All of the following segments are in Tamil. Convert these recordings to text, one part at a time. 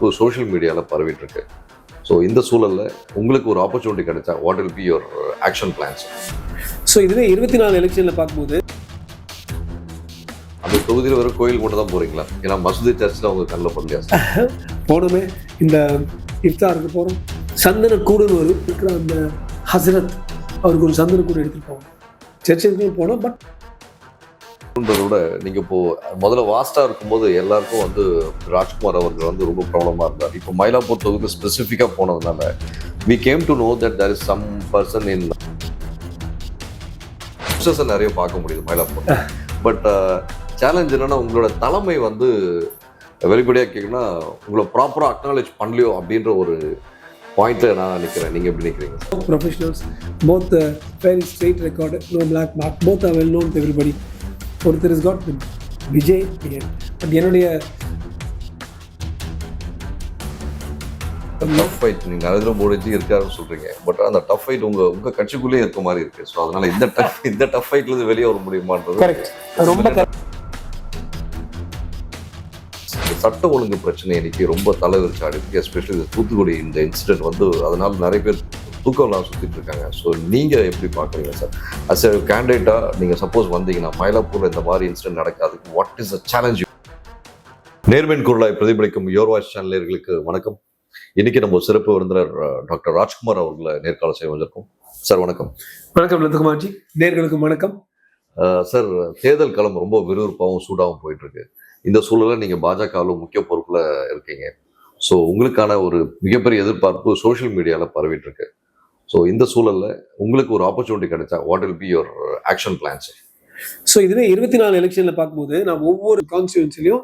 எதிர்பார்ப்பு சோஷியல் மீடியாவில் பரவிட்டு இருக்கு. ஸோ இந்த சூழலில் உங்களுக்கு ஒரு ஆப்பர்ச்சுனிட்டி கிடைச்சா what will be your action plans? So இதுவே 24 எலெக்ஷனில் பார்க்கும்போது அந்த தொகுதியில் வெறும் கோயில் மட்டும் தான் போகிறீங்களா? ஏன்னா மசூதி சர்ச்சில் அவங்க கண்ணில் பண்ணலையா? போனோமே இந்த இஃப்தாருக்கு போகிறோம், சந்தன கூடுன்னு இருக்கிற அந்த ஹசரத் அவருக்கு ஒரு சந்தன கூடு எடுத்துகிட்டு போவோம், சர்ச்சுக்கு போனோம். பட் விட நீங்கள் இப்போது முதல்ல வாஸ்டாக இருக்கும்போது எல்லாருக்கும் வந்து ராஜ்குமார் அவர்கள் வந்து ரொம்ப ப்ராப்ளமாக இருந்தார். இப்போ மயிலாப்பூர் தொகுதியில் ஸ்பெசிஃபிக்காக போனதுனால we came to know that there is some person in நிறைய பார்க்க முடியுது மயிலாப்பூர். பட் சேலஞ்ச் என்னன்னா உங்களோட தலைமை வந்து வெளிப்படையாக கேட்குன்னா உங்களை ப்ராப்பராக அக்னாலேஜ் பண்ணலையோ அப்படின்ற ஒரு பாயிண்ட்ல நான் நினைக்கிறேன். நீங்கள் எப்படி நினைக்கிறீங்க? Professionals both very straight record, no black mark, both are well known to everybody. ஒருத்தர் இஸ் காட் விஜய். பட் என்னுடைய டஃப் ஃபைட் நீங்கள் நரேந்திர மோடிஜி இருக்காருன்னு சொல்கிறீங்க, பட் அந்த டஃப் ஃபைட் உங்கள் கட்சிக்குள்ளேயே இருக்க மாதிரி இருக்குது. ஸோ அதனால் இந்த டஃப் ஃபைட்லேருந்து வெளியே வர முடியுமான்றது ரொம்ப சட்ட ஒழுங்கு பிரச்சனை இன்னைக்கு ரொம்ப தலைவிரிச்சு அடிப்பு. எஸ்பெஷலி தூத்துக்குடி இந்த இன்சிடென்ட் வந்து அதனால நிறைய பேர் தூக்கம்லாம் சுற்றிட்டு இருக்காங்க. ஸோ நீங்கள் எப்படி பார்க்குறீங்க சார்? அஸ் எ கேண்டிடேட்டாக நீங்கள் சப்போஸ் வந்தீங்கன்னா மயிலாப்பூரில் இந்த மாதிரி இன்சிடென்ட் நடக்காது, வாட் இஸ் அ சேலஞ்ச்? நேர்மையின் குரலாய் பிரதிபலிக்கும் யுவர் வாய்ஸ் சேனலர்களுக்கு வணக்கம். இன்னைக்கு நம்ம சிறப்பு விருந்தினர் டாக்டர் ராஜ்குமார் அவர்களை நேர்காணல் செய்ய வந்திருக்கோம். சார் வணக்கம். வணக்கம் நந்தகுமார்ஜி, நேர்களுக்கு வணக்கம். சார், தேர்தல் களம் ரொம்ப விறுவிறுப்பாகவும் சூடாகவும் போயிட்டு இருக்கு. இந்த சூழலில் நீங்கள் பாஜகவில் முக்கிய பொறுப்பில் இருக்கீங்க. ஸோ உங்களுக்கான ஒரு மிகப்பெரிய எதிர்பார்ப்பு சோஷியல் மீடியாவில் பரவிட்டு இருக்கு. ஸோ இந்த சூழலில் உங்களுக்கு ஒரு ஆப்பர்ச்சுனிட்டி கிடைச்சா what will be your action plans? So இதுவே 24 எலெக்ஷனில் பார்க்கும்போது நான் ஒவ்வொரு கான்ஸ்டியூன்சிலையும்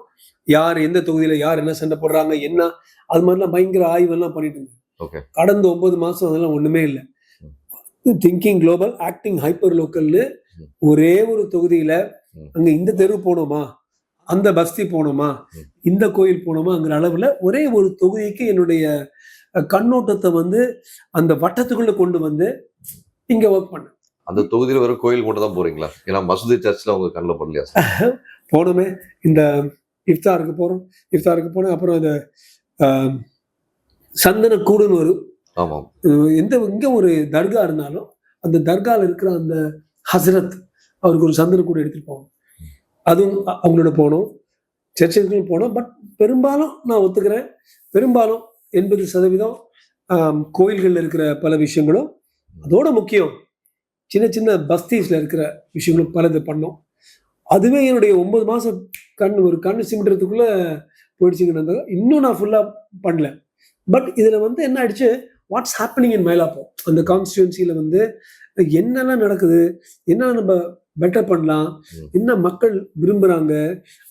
யார் எந்த தொகுதியில் யார் என்ன சண்டை போடுறாங்க என்ன அது மாதிரிலாம் பயங்கர ஆய்வெல்லாம் பண்ணிட்டு இருந்தேன். ஓகே. கடந்த 9 மாதம் அதெல்லாம் ஒன்றுமே இல்லை. திங்கிங் குளோபல், ஆக்டிங் ஹைப்பர் லோக்கல்னு ஒரே ஒரு தொகுதியில் அங்கே இந்த தெரு போனோமா, அந்த பஸ்தி போனோமா, இந்த கோயில் போனோமாங்கிற அளவில் ஒரே ஒரு தொகுதிக்கு என்னுடைய கண்ணோட்டத்தை வந்து அந்த வட்டத்துக்குள்ள கொண்டு வந்து இங்க ஒர்க் பண்ண. அந்த தொகுதியில் வெறும் கோயில் மட்டும் தான் போறீங்களா? ஏன்னா மசூதி சர்ச்சில் அவங்க கண்ணில் பண்ணலையா? போனோமே இந்த இஃப்தாருக்கு போனோம். அப்புறம் அந்த சந்தன கூடுன்னு வரும். ஆமாம். இங்க ஒரு தர்கா இருந்தாலும் அந்த தர்காவில் இருக்கிற அந்த ஹசரத் அவருக்கு ஒரு சந்தன கூடு எடுத்துட்டு போவோம், அதுவும் அவங்களோட போனோம், சர்ச்சுக்கு போனோம். பட் பெரும்பாலும் நான் ஒத்துக்கிறேன், பெரும்பாலும் 80% கோயில்களில் இருக்கிற பல விஷயங்களும், அதோட முக்கியம் சின்ன சின்ன பஸ்தீஸ்ல இருக்கிற விஷயங்களும் பலது பண்ணோம். அதுவே என்னுடைய 9 மாதம் ஒரு கண்ணு சிமிட்டுறதுக்குள்ள போயிடுச்சுங்க. இன்னும் நான் ஃபுல்லா பண்ணல. பட் இதுல வந்து என்ன ஆயிடுச்சு, வாட்ஸ் ஹேப்பனிங் இன் மயிலாப்பூர் அந்த கான்ஸ்டியூன்சியில வந்து என்னெல்லாம் நடக்குது, என்ன நம்ம பெட்டர் பண்ணலாம், என்ன மக்கள் விரும்புறாங்க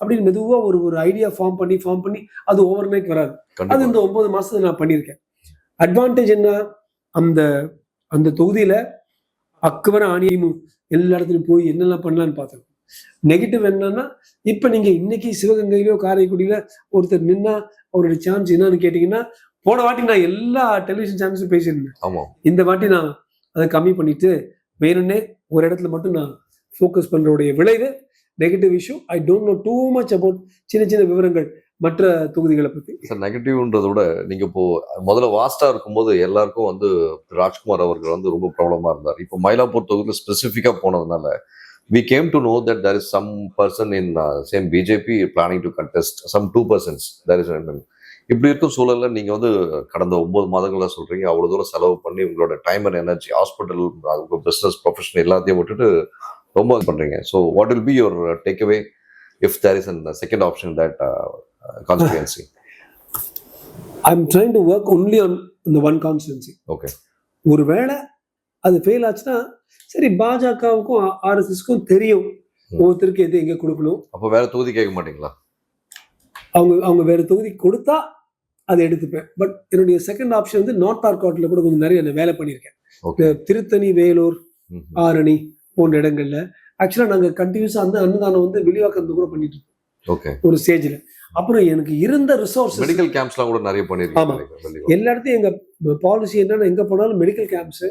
அப்படின்னு மெதுவா ஒரு ஐடியா ஃபார்ம் பண்ணி அது ஓவர் நைட் வராது. அது இந்த 9 மாசத்துல நான் பண்ணியிருக்கேன். அட்வான்டேஜ் என்ன, அந்த தொகுதியில அக்குவர ஆணியும் எல்லா இடத்துலையும் போய் என்னெல்லாம் பண்ணலான்னு பார்த்தோம். நெகட்டிவ் என்னன்னா, இப்ப நீங்க இன்னைக்கு சிவகங்கையிலயோ காரைக்குடியில ஒருத்தர் நின்னா அவருடைய சான்ஸ் என்னன்னு கேட்டீங்கன்னா, போன வாட்டி நான் எல்லா டெலிவிஷன் சேனல்ஸும் பேசியிருந்தேன். இந்த வாட்டி நான் அதை கம்மி பண்ணிட்டு வேணும்னே ஒரு இடத்துல மட்டும் நான் ஃபோக்கஸ் பண்றோடைய விளைவு negative issue. I don't know too much about சின்ன விவரங்கள் மற்ற தொகுதிகளை பத்தி. சார், நெகட்டிவ்ன்றதை விட நீங்க இப்போ முதல்ல வாஸ்டா இருக்கும்போது எல்லாருக்கும் வந்து ராஜ்குமார் அவர்கள் வந்து ரொம்ப ப்ராப்ளமா இருந்தார். இப்போ மயிலாப்பூர் தொகுதியில் ஸ்பெசிஃபிக்கா போனதுனால we came to know that there is some person in same BJP planning to contest, some 2 persons there is. இப்படி இருக்கும் சூழல்ல நீங்க வந்து கடந்த 9 மாதங்களா சொல்றீங்க, அவ்வளவு தூரம் செலவு பண்ணி உங்களோட டைம் அண்ட் எனர்ஜி, ஹாஸ்பிட்டல், உங்க பிசினஸ், ப்ரொஃபஷன் எல்லாத்தையும் விட்டுட்டு ரொம்ப பண்றீங்க. So what will be your take away if there is a second option in that constituency? I'm trying to work only on the one constituency. Okay. ஒருவேளை அது ஃபெயில் ஆச்சுன்னா சரி, பாஜகவுக்கும் RSSக்கும் தெரியும் ஒருத்தருக்கு எது எங்க கொடுக்கணும். அப்போ வேற தொகுதி கேட்க மாட்டீங்களா? அவங்க வேற தொகுதி கொடுத்தா அதை எடுத்துப்பேன். பட் என்னுடைய செகண்ட் ஆப்ஷன் வந்து நார்த் ஆர்காட்ல கூட கொஞ்சம் நிறைய வேலை பண்ணியிருக்கேன். திருத்தணி, வேலூர், ஆரணி போன்ற இடங்கள்ல ஆக்சுவலா நாங்க கண்டினியூஸா அந்த அன்னதானம் வந்து விரிவாக்கம் கூட பண்ணிட்டு இருக்கோம் ஒரு ஸ்டேஜ்ல. அப்புறம் எனக்கு இருந்த ரிசோர்ஸ், மெடிக்கல் கேம்ப்ஸ்லாம் கூட நிறைய பண்ணிருக்கோம். எல்லா இடத்தையும் எங்க பாலிசி என்னன்னா, எங்க போனாலும் மெடிக்கல் கேம்ப்ஸ்,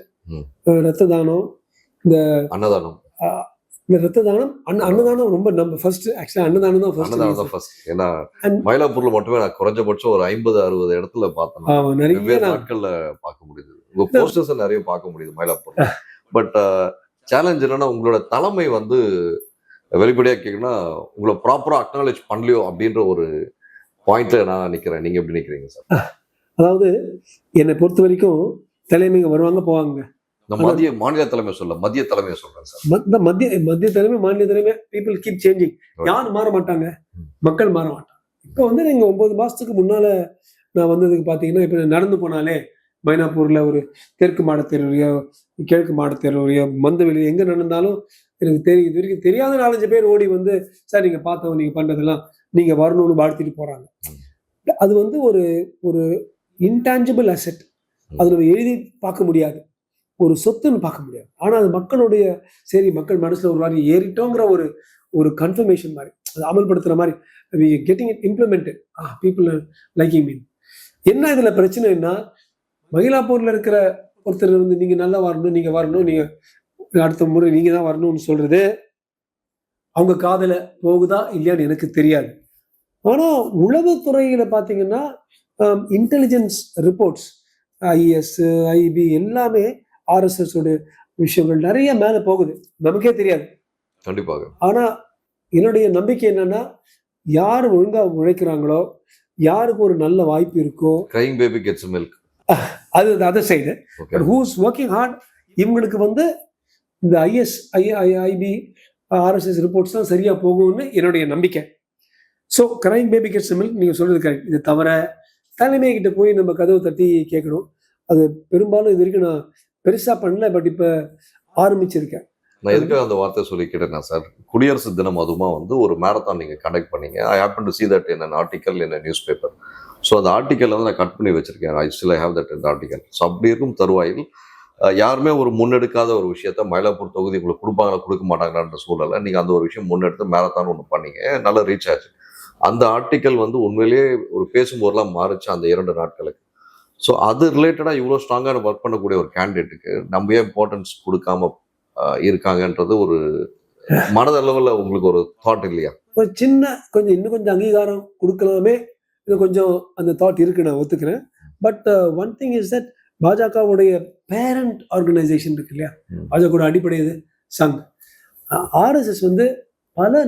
ரத்த தானம், இந்த அன்னதானம், இந்த ரத்த தானம் அன்னதானம் ரொம்ப நம்ம ஃபர்ஸ்ட் ஆக்சுவலா அன்னதானம் தான் அன்னதானம் தான் ஃபர்ஸ்ட். ஃபர்ஸ்ட். ஏன்னா மயிலாப்பூர்ல மட்டுமே நான் குறைஞ்சபட்சம் ஒரு 50-60 இடத்துல பார்த்தேன். நிறைய வெவ்வேறு நாட்கள்ல பார்க்க முடியுது. உங்க போஸ்டர்ஸ் நிறைய பார்க்க முடியுது மயிலாப்பூர்ல. பட் சேலஞ்ச் என்னன்னா உங்களோட தலைமை வந்து வெளிப்படையா கேட்கணும்னா உங்களை ப்ராப்பரா அக்னாலேஜ் பண்ணலையோ அப்படின்ற ஒரு பாயிண்ட்ல நான் நிக்கிறேன். நீங்க எப்படி நிக்கிறீங்க சார்? அதாவது என்னை பொறுத்த வரைக்கும் தலைமைங்க வருவாங்க போவாங்க. மத்திய மாநில தலைமை சொல்ல மத்திய தலைமையை சொல்றேன் சார். மத்திய தலைமை மாநில தலைமை பீப்புள் கீப் சேஞ்சிங். யாரும் மாற மாட்டாங்க, மக்கள் மாற மாட்டாங்க. இப்போ வந்து நீங்க 9 மாசத்துக்கு முன்னால நான் வந்ததுக்கு பாத்தீங்கன்னா இப்ப நடந்து போனாலே மயிலாப்பூர்ல ஒரு தெற்கு மாடத்தேர்வுலையோ கிழக்கு மாடத்தேர்வுலையோ மந்தவெளி எங்க நடந்தாலும் எனக்கு தெரியும். இது வரைக்கும் தெரியாத 4-5 பேர் ஓடி வந்து சார் நீங்க பார்த்தவங்க நீங்க பண்றதெல்லாம் நீங்க வரணும்னு வாழ்த்திட்டு போறாங்க. அது வந்து ஒரு ஒரு இன்டான்ஜிபிள் அசெட். அது நம்ம எழுதி பார்க்க முடியாது, ஒரு சொத்துன்னு பார்க்க முடியாது. ஆனா அது மக்களுடைய சரி மக்கள் மனசுல ஒரு மாதிரி ஏறிட்டோங்கிற ஒரு ஒரு கன்ஃபர்மேஷன் மாதிரி, அது அமல்படுத்துற மாதிரி getting it implemented. People liking mean. என்ன இதுல பிரச்சனைன்னா மயிலாப்பூர்ல இருக்கிற ஒருத்தர் வந்து நீங்க நல்லா வரணும், நீங்க வரணும், நீங்க அடுத்த முறை நீங்க தான் வரணும்னு சொல்றது அவங்க காதல போகுதா இல்லையான்னு எனக்கு தெரியாது. ஆனா உளவுத்துறையில பாத்தீங்கன்னா இன்டெலிஜென்ஸ் ரிப்போர்ட்ஸ் ஐஎஸ் ஐபி எல்லாமே ஆர்எஸ்எஸ் உடைய விஷயங்கள் நிறைய மேல போகுது, நமக்கே தெரியாது. கண்டிப்பாக. ஆனா என்னுடைய நம்பிக்கை என்னன்னா யார் ஒழுங்கா உழைக்கிறாங்களோ யாருக்கு ஒரு நல்ல வாய்ப்பு இருக்கோ கிரைங் பேபி கெட்ஸ் மில்க், அது other side. But who's working hard இவங்களுக்கு வந்து இந்த ஐஎஸ் ஐபி ஆர்எஸ்எஸ் ரிப்போர்ட்ஸ் தான் சரியா போகும்னு என்னுடைய நம்பிக்கை. So crime baby gets milk நீங்க சொல்றது கரெக்ட். இது தவிர தலைமை கிட்ட போய் நம்ம கதவை தட்டி கேட்கணும். அது பெரும்பாலும் இது வரைக்கும் நான் பெருசா பண்ணல, பட் இப்ப ஆரம்பிச்சிருக்கேன். நான் எதுக்காக அந்த வார்த்தை சொல்லி கேட்டேன்னா சார், குடியரசு தினம் அதுமா வந்து ஒரு மேரத்தான் நீங்க கண்டக்ட் பண்ணீங்க. I happen to see that in an article in a newspaper. So அந்த ஆர்டிக்கல் வந்து நான் கட் பண்ணி வச்சிருக்கேன். ஐ ஸ்டில் ஹேவ் தட் இந்த ஆர்டிக்கல். ஸோ அப்படி இருக்கும் தருவாயில் யாருமே ஒரு முன்னெடுக்காத ஒரு விஷயத்த மயிலாப்பூர் தொகுதி உங்களுக்கு கொடுப்பாங்களா கொடுக்க மாட்டாங்களான்ற சூழலை நீங்க அந்த ஒரு விஷயம் முன்னெடுத்து மேரத்தான் ஒன்று பண்ணீங்க, நல்ல ரீச் ஆச்சு. அந்த ஆர்டிக்கல் வந்து உண்மையிலேயே ஒரு பேசும்போதெல்லாம் மாறிச்சு அந்த 2 நாட்களுக்கு. ஸோ அது ரிலேட்டடாக இவ்வளோ ஸ்ட்ராங்கான ஒர்க் பண்ணக்கூடிய ஒரு கேண்டிடேட்டுக்கு நம்ம ஏன் இம்பார்ட்டன்ஸ் கொடுக்காம இருக்காங்கன்றது ஒரு மனதளவில் உங்களுக்கு ஒரு தாட் இல்லையா? ஒரு சின்ன இன்னும் கொஞ்சம் அங்கீகாரம் கொடுக்கலாமே, இன்னும் கொஞ்சம் அந்த தாட் இருக்கு, நான் ஒத்துக்கிறேன். But one thing is that பாஜகவுடைய பேரண்ட் ஆர்கனைசேஷன் இருக்கு இல்லையா, பாஜக அடிப்படை இது சங். ஆர்எஸ்எஸ் வந்து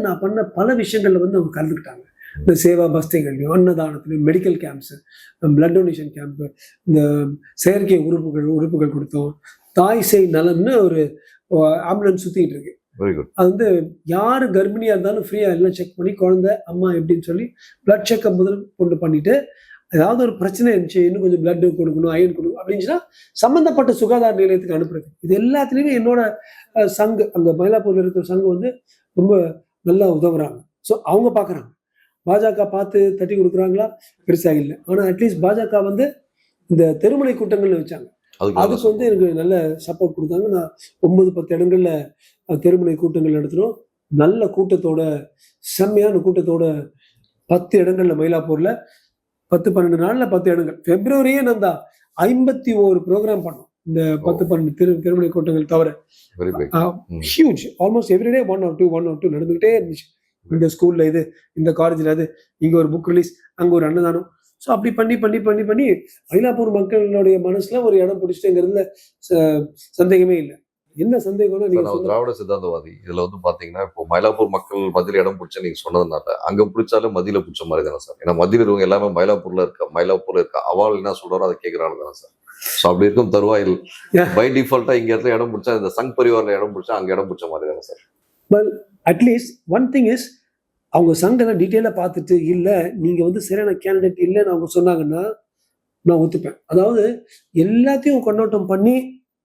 நான் பண்ண பல விஷயங்கள்ல வந்து அவங்க கலந்துக்கிட்டாங்க. இந்த சேவா பஸ்தைகள்லையும் அன்னதானத்துலையும் medical camps, blood donation camp, இந்த செயற்கை உறுப்புகள் கொடுத்தோம். தாய் சேய் நலம்னு ஒரு ஆம்புலன்ஸ் சுத்திட்டு இருக்கு. அது வந்து யாரு கர்ப்பிணியா இருந்தாலும் ஃப்ரீயா எல்லாம் செக் பண்ணி குழந்தை அம்மா எப்படின்னு சொல்லி பிளட் செக்அப் முதல் கொண்டு பண்ணிட்டு ஏதாவது ஒரு பிரச்சனை இருந்துச்சு இன்னும் கொஞ்சம் பிளட் கொடுக்கணும் அயன் கொடுக்கணும் அப்படின்னுச்சுன்னா சம்பந்தப்பட்ட சுகாதார நிலையத்துக்கு அனுப்புறது. இது எல்லாத்துலேயுமே என்னோட சங்கு அங்கே மயிலாப்பூர்ல இருக்கிற சங்கு வந்து ரொம்ப நல்லா உதவுறாங்க. ஸோ அவங்க பார்க்குறாங்க. பாஜக பார்த்து தட்டி கொடுக்குறாங்களா பெருசா இல்லை. ஆனால் அட்லீஸ்ட் பாஜக வந்து இந்த தெருமுனை கூட்டங்கள்னு வச்சாங்க, அதுக்கு வந்து எனக்கு நல்ல சப்போர்ட் கொடுத்தாங்க. நான் 9-10 இடங்கள்ல தெருமுனை கூட்டங்கள் நடத்துகிறோம். நல்ல கூட்டத்தோட, செம்மையான கூட்டத்தோட 10 இடங்கள்ல மயிலாப்பூர்ல 10-12 நாள்ல 10 இடங்கள். பிப்ரவரியே நான் தான் 51 ப்ரோக்ராம் பண்ணோம் இந்த 10-12 தெருமுனை கூட்டங்கள் தவிர. ஹியூஜ், ஆல்மோஸ்ட் எவ்ரிடே 1 or 2 நடந்துகிட்டே இருந்துச்சு. இந்த ஸ்கூல்ல இது, இந்த காலேஜ்ல அது, இங்க ஒரு புக் ரிலீஸ், அங்க ஒரு அன்னதானம். ஸோ அப்படி பண்ணி பண்ணி பண்ணி பண்ணி மயிலாப்பூர் மக்களுடைய மனசுல ஒரு இடம் பிடிச்சிட்டேங்கிறதுல சந்தேகமே இல்லை. என்ன சந்தேகம்னா நீங்க திராவிட சித்தாந்தவாதி இதுல வந்து பாத்தீங்கன்னா இப்போ மயிலாப்பூர் மக்கள் மதியில இடம் பிடிச்ச நீங்க சொன்னதுனால அங்க பிடிச்சாலும் மதியில பிடிச்ச மாதிரி தானே சார்? ஏன்னா மதியில இருக்கவங்க எல்லாமே மயிலாப்பூர்ல இருக்கா அவள் என்ன சொல்றாரோ அதை கேட்கிறாங்க தானே சார்? ஸோ அப்படி இருக்கும் தருவாயில் பை டிஃபால்ட்டா இங்க இடத்துல இடம் பிடிச்சா, இந்த சங் பரிவாரில் இடம் பிடிச்சா அங்க இடம் பிடிச்ச மாதிரி தானே sir? Well at least one thing is அவங்க சங்கெல்லாம் டீட்டெயிலாக பார்த்துட்டு இல்லை நீங்கள் வந்து சரியான கேண்டிடேட் இல்லைன்னு அவங்க சொன்னாங்கன்னா நான் ஒத்துப்பேன். அதாவது எல்லாத்தையும் கண்ணோட்டம் பண்ணி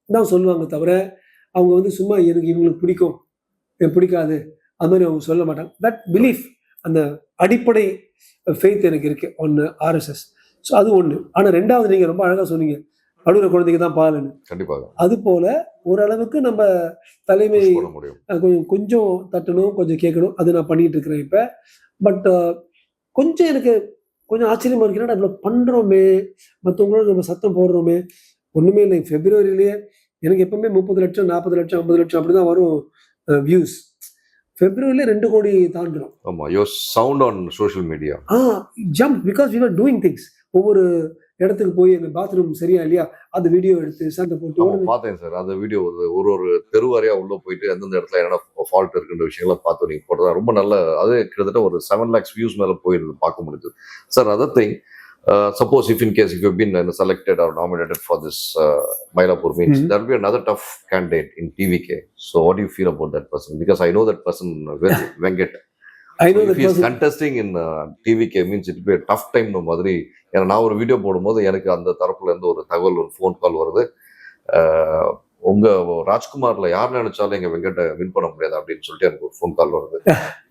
தான் சொல்லுவாங்க தவிர அவங்க வந்து சும்மா எனக்கு இவங்களுக்கு பிடிக்கும் எனக்கு பிடிக்காது அது மாதிரி அவங்க சொல்ல மாட்டாங்க. தட் பிலீஃப், அந்த அடிப்படை ஃபெய்த் எனக்கு இருக்கு ஒன்று ஆர்எஸ்எஸ். ஸோ அது ஒன்று. ஆனால் ரெண்டாவது நீங்கள் ரொம்ப அழகாக சொன்னீங்க, அழுகிற குழந்தைக்கு தான் பாலுன்னு. கண்டிப்பாக அது போல ஓரளவுக்கு நம்ம தலைமை கொஞ்சம் தட்டணும், கொஞ்சம் கேட்கணும். அது நான் பண்ணிட்டு இருக்கிறேன் இப்ப. பட் கொஞ்சம் எனக்கு கொஞ்சம் ஆச்சரியமா இருக்குன்னா இவ்வளவு பண்றோமே, மற்றவங்களோட நம்ம சத்தம் போடுறோமே. ஒண்ணுமே இல்லை. பிப்ரவரியிலேயே எனக்கு எப்பவுமே 30 லட்சம் 40 லட்சம் 50 லட்சம் அப்படிதான் வரும் வியூஸ். February 2 கோடி தாண்டிடும். ஆமா, your sound on social media. Jump because we were doing things. ஒவ்வொரு இடத்துக்கு போய் அந்த பாத்ரூம் சரியா இல்லையா அந்த வீடியோ எடுத்து சண்டை போட்டு பார்த்தேன் சார். அந்த வீடியோ ஒரு தெருவாரியா உள்ள போயிட்டு எந்தெந்த இடத்துல என்னென்ன ஃபால்ட் இருக்குன்ற விஷயங்கள்லாம் பார்த்து நீங்க போட்டதா ரொம்ப நல்ல. அது கிட்டத்தட்ட ஒரு 7 lakhs வியூஸ் மேல போயிருந்தது பார்க்க முடியுது sir. Other thing, suppose if in case if you've been selected or nominated for this Mylapore means there will be another tough candidate in TVK. So what do you feel about that person? Because I know that person well, Venkat. I know so that if he is person contesting in TVK means it will be a tough time no மாதிரி. ஏன்னா நான் ஒரு வீடியோ போடும்போது எனக்கு அந்த தரப்புல இருந்து ஒரு தகவல், ஒரு ஃபோன் கால் வருது. உங்க ராஜ்குமார்ல யார் நினைச்சாலும் எங்க வெங்கட்ட வின் பண்ண முடியாது அப்படின்னு சொல்லிட்டு எனக்கு ஒரு ஃபோன் கால் வருது.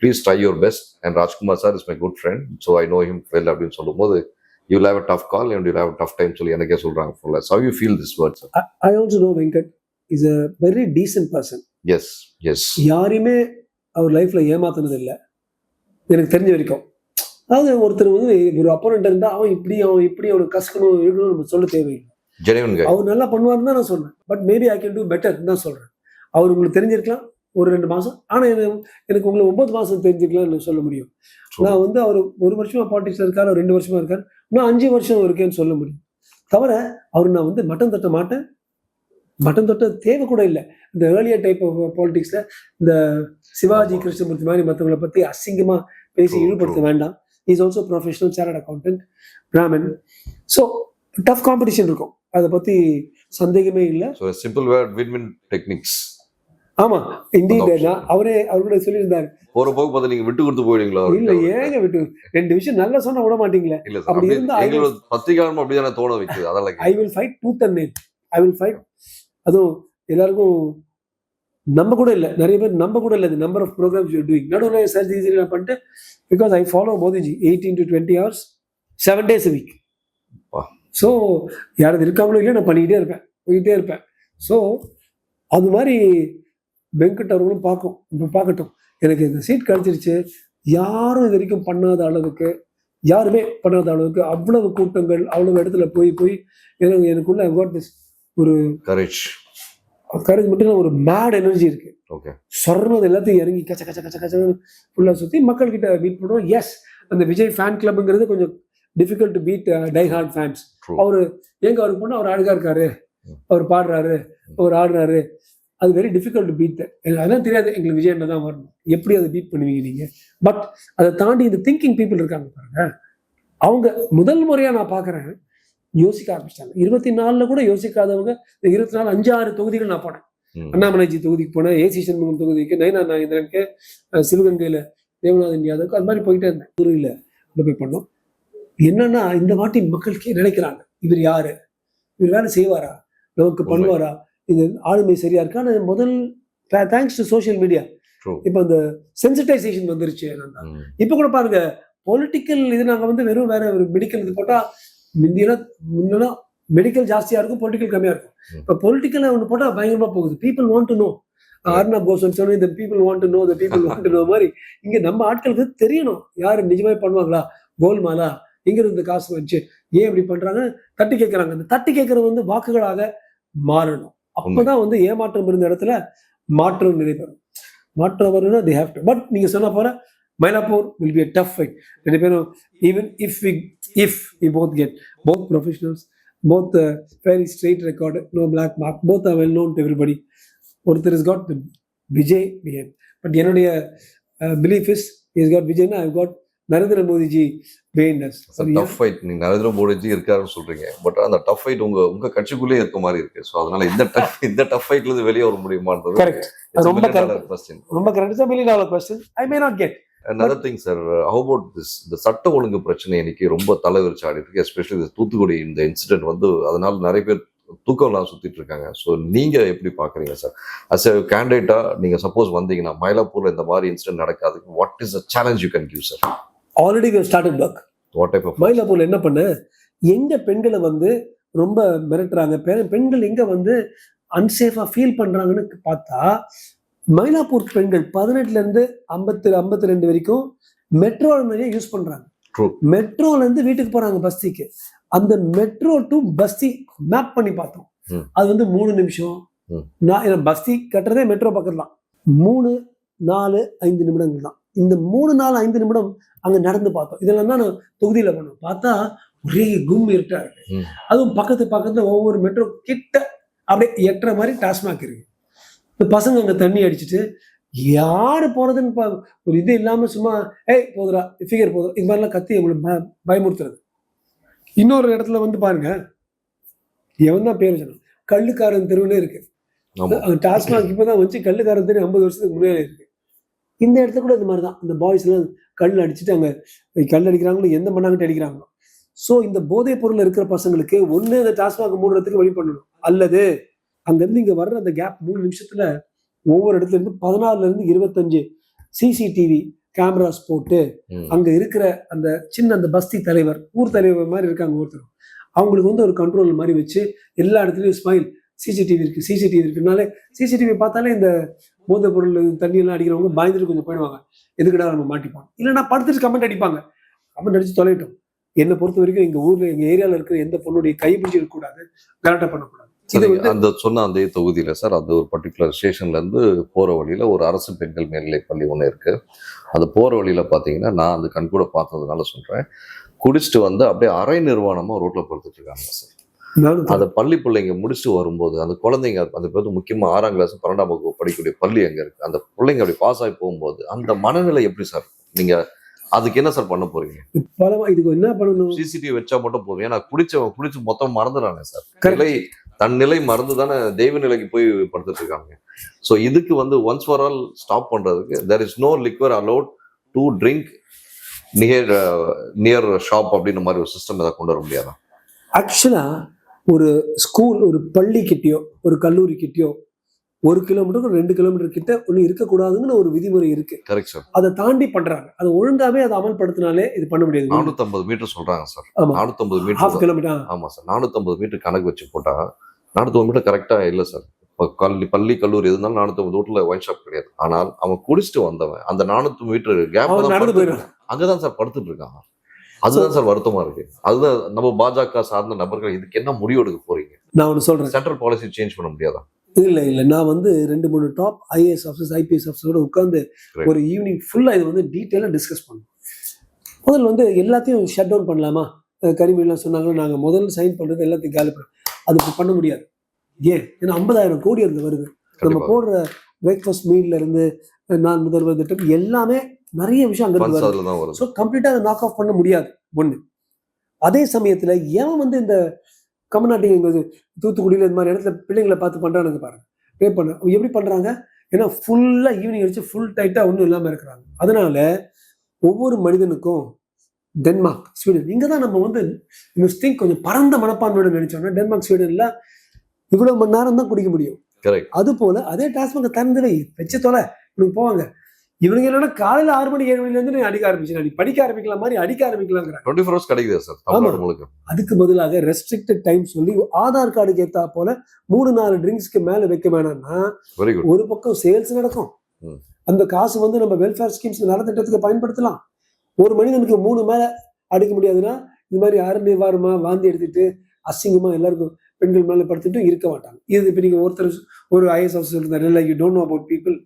Please try your best and Rajkumar sir is my good friend, so I know him well அப்படின்னு சொல்லும்போது you will have a tough call and you will have a tough time சொல்லி எனக்கே சொல்றாங்க full. How you feel this word sir? I also know Venkat is a very decent person. Yes, yes. யாரையுமே அவர் லைஃப்ல ஏமாத்தினது இல்லை எனக்கு தெரிஞ்ச வரைக்கும். அதாவது ஒருத்தர் வந்து ஒரு அப்போனண்ட் இருந்தா அவன் இப்படி அவனுக்கு கஷ்டணும் இருக்கணும் நம்ம சொல்ல தேவையில்லை. Genuine guy. அவர் நல்லா பண்ணுவாருன்னு தான் நான் சொல்றேன். But maybe I can do better தான் சொல்றேன். அவர் உங்களுக்கு தெரிஞ்சிருக்கலாம் ஒரு 2 மாசம், ஆனா எனக்கு உங்களை 9 மாசம் தெரிஞ்சிருக்கலாம்னு சொல்ல முடியும். நான் வந்து அவர் 1 வருஷமா பாலிடிக்ஸ்ல இருக்காரு, 2 வருஷமா இருக்காரு, நான் 5 வருஷம் இருக்கேன்னு சொல்ல முடியும். தவிர அவர் நான் வந்து மட்டம் தட்ட மாட்டேன், மட்டம் தொட்ட தேவை கூட இல்லை. இந்த ஏர்லியர் டைப் ஆஃப் பாலிடிக்ஸ்ல இந்த சிவாஜி கிருஷ்ணமூர்த்தி மாதிரி மற்றவங்களை பத்தி அசிங்கமா பேசி ஈடுபடுத்த வேண்டாம். Is also professional chartered accountant, Brahmin. So tough competition இருக்கும், அதை பத்தி சந்தேகமே இல்லை. Simple word, win-win techniques. ஆமா, இண்டீட் அவரோட சொல்லியிருந்தாரு. போற போக பார்த்து நீங்க விட்டு கொடுத்து போயிடுங்களா? இல்ல, ஏங்க விட்டு 2 விஷயம் நல்லா சொன்னா விட மாட்டீங்களே. அப்படி இருந்தா பத்திரிகாரம் அப்படிதானே தோண வைக்குது. அதெல்லாம் I will fight tooth and nail. I will fight. அதுவும் எல்லாருக்கும் நம்ப கூட இல்லை, நிறைய பேர் நம்ப கூட இல்லை. Number of programmes you doing நடுவில் சர்ச் ஈஸி நான் பண்ணிட்டு, because I follow Modiji 18 to 20 hours 7 days a week. So யாராவது இருக்காங்களோ இல்லையா நான் போயிட்டே இருப்பேன். ஸோ அது மாதிரி வெங்கட் அவர்களும் பார்க்கட்டும். எனக்கு இந்த சீட் கிடைச்சிருச்சு. யாரும் இது வரைக்கும் யாருமே பண்ணாத அளவுக்கு அவ்வளவு கூட்டங்கள், அவ்வளவு இடத்துல போய் எனக்குள்ள ஒரு கரேஜ் மட்டும் இல்லை, ஒரு மேட் எனர்ஜி இருக்கு. சொர்ணது எல்லாத்தையும் இறங்கி கச்ச கச்ச கச்ச கச்ச ஃபுல்லா சுத்தி மக்கள் கிட்ட மீட் பண்ணுவோம். எஸ், அந்த விஜய் ஃபேன் கிளப்ங்கிறது கொஞ்சம் difficult to beat die hard fans. அவருக்கு போனா அவர் அழகா இருக்காரு, அவர் பாடுறாரு, அவர் ஆடுறாரு, அது வெரி டிஃபிகல்ட் டு பீட். அதெல்லாம் தெரியாது எங்களுக்கு விஜய் என்ன தான் வரணும், எப்படி அதை பீட் பண்ணுவீங்க நீங்க. பட் அதை தாண்டி இந்த திங்கிங் பீப்புள் இருக்காங்க பாருங்க, அவங்க முதல் முறையா நான் பாக்குறேன் யோசிக்க ஆரம்பிச்சிட்டாங்க. 24 கூட யோசிக்காதவங்க 24 5-6 தொகுதிகள் நான் போனேன். அண்ணாமலைஜி தொகுதிக்கு போனேன், ஏசி சண்முகம் தொகுதிக்கு, நயினா நாகேந்திரனுக்கு, சிவகங்கையில தேவநாதன் யாதவுக்கு, அது மாதிரி போயிட்டே இருந்தேன். துறையில போய் பண்ணோம். என்னன்னா இந்த வாட்டி மக்களுக்கே நினைக்கிறாங்க, இவர் யாரு, இவர் வேலை செய்வாரா, நமக்கு பண்ணுவாரா, இந்த ஆளுமை சரியா இருக்கா. முதல் தேங்க்ஸ் டு சோசியல் மீடியா இப்ப அந்த சென்சிட்டைசேஷன் வந்துருச்சு. இப்ப கூட பாருங்க, பொலிட்டிக்கல் இது நாங்க வந்து வெறும் வேற ஒரு மெடிக்கல் இது போட்டா, முன்னா மெடிக்கல் ஜாஸ்தியா இருக்கும், பொலிட்டிக்கல் கம்மியா இருக்கும். இப்ப பொலிட்டிக்கல் ஒன்று போட்டா பயங்கரமா போகுது. People want to know. Arnab Goswami சொன்ன இந்த people want to know, the people want to know மாதிரி இங்க நம்ம ஆட்களுக்கு தெரியணும் யாரு நிஜமே பண்ணுவாங்களா, கோல்மாலா இங்க இருந்து காசு வச்சு ஏன் இப்படி பண்றாங்க தட்டி கேட்கறாங்க. அந்த தட்டி கேட்கறது வந்து வாக்குகளாக மாறணும். அப்பதான் வந்து ஏமாற்றம் இருந்த இடத்துல மாற்றம் நிறைவேறும். மாற்றம் வரணும்னா they have to. பட் நீங்க சொன்ன போற Mylapore will be a tough fight. Even if we both get both professionals, both very straight record, no black mark, both are well known to everybody. Orthar has got the Vijay behind. But என்னுடைய belief is he has got Vijay, I've got Narendra Modiji behind us. Tough fight. நீங்க நரேந்திர மோடிஜி இருக்காருன்னு சொல்றீங்க, பட் அந்த டஃப் ஃபைட் உங்க கட்சிக்குள்ளே இருக்க மாதிரி இருக்கு. சோ அதனால இந்த டஃப் ஃபைட்ல இருந்து வெளியே வர முடியுமான்றது கரெக்ட். ரொம்ப correct. $1 million question I may not get. Another thing sir, how about this, இந்த சட்ட ஒழுங்கு பிரச்சனை இன்னைக்கு ரொம்ப தலைவிரிச்சு ஆடிட்டு இருக்கு. எஸ்பெஷலி இந்த தூத்துக்குடி இந்த இன்சிடென்ட் வந்து அதனால நிறைய பேர் தூக்கம்லாம் சுத்திட்டு இருக்காங்க. ஸோ நீங்க எப்படி பாக்குறீங்க சார்? அஸ் எ கேண்டிடேட்டா நீங்க சப்போஸ் வந்தீங்கன்னா மயிலாப்பூர்ல இந்த மாதிரி இன்சிடென்ட் நடக்காதுக்கு what is the challenge you can give sir? Already we have started work. What type of மயிலாப்பூர்ல என்ன பண்ண, எங்க பெண்களை வந்து ரொம்ப மிரட்டுறாங்க, பெண்கள் எங்க வந்து அன்சேஃபா ஃபீல் பண்றாங்கன்னு பார்த்தா, மயிலாப்பூர் பெண்கள் 18 இருந்து 52 வரைக்கும் மெட்ரோ நிறைய யூஸ் பண்றாங்க. மெட்ரோல இருந்து வீட்டுக்கு போறாங்க பஸ்திக்கு. அந்த மெட்ரோ டு பஸ்தி மேப் பண்ணி பார்த்தோம். அது வந்து 3 நிமிஷம். நான் பஸ்தி கட்டுறதே மெட்ரோ பக்கத்துல தான். 3 4-5 நிமிடங்கள் தான். இந்த 3-4-5 நிமிடம் அங்க நடந்து பார்த்தோம். இதெல்லாம் தான் நான் தொகுதியில பண்ணோம். பார்த்தா ஒரே கும் இருட்டா இருக்கு. அதுவும் பக்கத்துல ஒவ்வொரு மெட்ரோ கிட்ட அப்படியே எட்டுற மாதிரி டாஸ்மாக் இருக்கு. இந்த பசங்க அங்க தண்ணி அடிச்சுட்டு யாரு போறதுன்னு ஒரு இது இல்லாம சும்மா போதுரா ஃபிகர் போதும் இது மாதிரிலாம் கத்தி உங்களுக்கு பயமுறுத்துறது. இன்னொரு இடத்துல வந்து பாருங்க, எவன் தான் பேர் சொன்னான், கள்ளுக்காரன் தெருவுன்னு இருக்கு. டாஸ்மாக் இப்பதான் வச்சு கள்ளுக்காரன் தெரு 50 வருஷத்துக்கு முன்னாடி இருக்கு. இந்த இடத்துல கூட இந்த மாதிரிதான் இந்த பாய்ஸ் எல்லாம் கல் அடிச்சுட்டு அங்க கல் அடிக்கிறாங்களோ எந்த மண்ணாங்கிட்ட அடிக்கிறாங்களோ. ஸோ இந்த போதைப் பொருள் இருக்கிற பசங்களுக்கு ஒண்ணு அந்த டாஸ்மாக் மூடுறதுக்கு வழி பண்ணணும், அல்லது அங்கிருந்து இங்க வர்ற அந்த கேப் 3 நிமிஷத்துல ஒவ்வொரு இடத்துல இருந்து 14 to 25 சிசிடிவி கேமராஸ் போட்டு அங்க இருக்கிற அந்த சின்ன அந்த பஸ்தி தலைவர், ஊர் தலைவர் மாதிரி இருக்காங்க ஒருத்தர், அவங்களுக்கு வந்து ஒரு கண்ட்ரோல் மாதிரி வச்சு எல்லா இடத்துலயும் ஸ்மைல் சிசிடிவி இருக்குனாலே சிசிடிவி பார்த்தாலே இந்த போதைப் பொருள் தண்ணி எல்லாம் அடிக்கிறவங்க பயந்துட்டு கொஞ்சம் போயிடுவாங்க, எதுக்கடா நம்ம மாட்டிப்பாங்க, இல்லைன்னா படுத்துட்டு கமெண்ட் அடிப்பாங்க. கமெண்ட் அடிச்சு தொலைட்டோம். என்னை பொறுத்த வரைக்கும் எங்க ஊர்ல எங்க ஏரியால இருக்கிற எந்த பொண்ணுடைய கைப்பிடிச்சு கூடாது, கரெக்டா பண்ணக்கூடாது. அந்த சொன்ன அந்த தொகுதியில சார், அந்த ஒரு பர்டிகுலர் ஸ்டேஷன்ல இருந்து போற வழியில ஒரு அரசு பெண்கள் மேல்நிலைப் பள்ளி ஒண்ணு இருக்கு. அந்த போற வழியில பாத்தீங்கன்னா நான் அந்த கண்கூட பார்த்ததுனால சொல்றேன், குடிச்சிட்டு வந்து அப்படியே அரை நிர்வாணமா ரோட்ல படுத்துட்டு இருக்காங்க சார். அந்த பள்ளி பிள்ளைங்க முடிச்சுட்டு வரும்போது அந்த குழந்தைங்க, அந்த பேர் முக்கியமா 6ஆம் கிளாஸ் 12ஆம் வகுப்பு படிக்கக்கூடிய பள்ளி எங்க இருக்கு, அந்த பிள்ளைங்க அப்படி பாஸ் ஆகி போகும்போது அந்த மனநிலை எப்படி சார்? நீங்க அதுக்கு என்ன சார் பண்ண போறீங்க? இதுக்கு என்ன பண்ணணும்? சிசிடிவி வச்சா மட்டும் போதும். ஏன்னா குடிச்சு மொத்தம் மறந்துடானே சார். தன் நிலை மறந்து தானே தெய்வ நிலைக்கு போய் படுத்துட்டு இருக்காங்க. ஸோ இதுக்கு வந்து ஒன்ஸ் ஃபார் ஆல் ஸ்டாப் பண்றதுக்கு there is no liquor allowed to drink near shop அப்படின்ற மாதிரி ஒரு சிஸ்டம் ஏதாவது கொண்டு வர முடியாதா? ஆக்சுவலா ஒரு ஸ்கூல், ஒரு பள்ளிக்கிட்டயோ ஒரு கல்லூரி கிட்டயோ 1 கிலோமீட்டருக்கு 2 கிலோமீட்டர் கிட்ட ஒண்ணு இருக்கக்கூடாதுன்னு ஒரு விதிமுறை இருக்கு. Correct sir. அதை தாண்டி பண்றாங்க. அது ஒழுங்காவே அதை அமல்படுத்தினாலே இது பண்ண முடியாது. 450 மீட்டர் சொல்றாங்க சார். 450 மீட்டர். ½ கிலோமீட்டர். ஆமா சார். 450 மீட்டர் கணக்கு வச்சு போட்டா 450 மீட்டர் கரெக்டா இல்ல சார். பள்ளி கல்லூரி எதுனாலும் 450 ரோட்ல ஒயின் ஷாப் கிடையாது. ஆனால் அவன் குடிச்சிட்டு வந்தவன் அந்த 400 மீட்டர் கேப் அங்கதான் சார் படுத்துட்டு இருக்காங்க. அதுதான் சார் வருத்தமா இருக்கு. அதுதான் நம்ம பாஜக சார்ந்த நபர்கள் இதுக்கு என்ன முடிவு எடுக்க போறீங்க? நான் ஒன்று சொல்றேன், சென்ட்ரல் பாலிசி சேஞ்ச் பண்ண முடியாதா? இல்ல நான் வந்து 2-3 டாப் ஐஏஎஸ் ஆஃபீஸர்ஸ் ஐபிஎஸ் ஆஃபீஸரோட உட்கார்ந்து ஒரு ஈவினிங் ஃபுல்லா இது வந்து டீட்டெயிலா டிஸ்கஸ் பண்ணோம். முதல்ல வந்து எல்லாத்தையும் ஷட் டவுன் பண்ணலாமா, கனிமொழிலாம் சொன்னாங்க நாங்க முதல்ல சைன் பண்றது எல்லாத்தையும் காலி பண்ணோம். அது பண்ண முடியாது. ஏன்னா 50,000 கோடி இருந்து வருது. நம்ம போடுற பிரேக்ஃபாஸ்ட் மீல்ல இருந்து நான் முதல்வர் திட்டம் எல்லாமே நிறைய விஷயம் அங்க வருது. ஸோ கம்ப்ளீட்டா அதை நாக் ஆஃப் பண்ண முடியாது ஒண்ணு. அதே சமயத்துல ஏன் வந்து இந்த கமநாட்டிங்க தூத்துக்குடியில இந்த மாதிரி இடத்துல பிள்ளைங்களை பார்த்து பண்றானுங்க பாருங்க, பே பண்ண எப்படி பண்றாங்க? ஏன்னா ஃபுல்லா ஈவினிங் அடிச்சு ஃபுல் டைட்டா ஒன்றும் இல்லாம இருக்கிறாங்க. அதனால ஒவ்வொரு மனிதனுக்கும் டென்மார்க், ஸ்வீடன், இங்கதான் நம்ம வந்து கொஞ்சம் பரந்த மனப்பான்மையோட நினைச்சோம்னா டென்மார்க், ஸ்வீடன்ல இவ்வளவு மணி நேரம் தான் குடிக்க முடியும். அது போல அதே டாஸ்மாக் திறந்து வச்சு தொலை இவனுக்கு போவாங்க. இவனுங்க என்னன்னா காலையில 6 மணி 7 மணில இருந்து நீ அடிக்க ஆரம்பிச்சு, நீ படிக்க ஆரம்பிக்கலாம் மாதிரி அடிக்க ஆரம்பிக்கலாங்கிறாங்க. 24 hours கிடைக்குது சார். அதுக்கு பதிலாக ரெஸ்ட்ரிக்டட் டைம் சொல்லி ஆதார் கார்டுக்கு ஏத்தா போல 3-4 ட்ரிங்க்ஸ்க்கு மேல வைக்க வேணாம்னா ஒரு பக்கம் சேல்ஸ் நடக்கும். அந்த காசு வந்து நம்ம வெல்ஃபேர் ஸ்கீம்ஸ் நலத்திட்டத்துக்கு பயன்படுத்தலாம். ஒரு மனிதனுக்கு 3 மேல அடிக்க முடியாதுன்னா இது மாதிரி அரை நிவாரமா வாந்தி எடுத்துட்டு அசிங்கமா எல்லாருக்கும் பெண்கள் மேல படுத்துட்டு இருக்க மாட்டாங்க. இது இப்ப நீங்க ஒரு ஐஎஸ் ஆஃபீஸர் இருந்தாரு, you don't know about people,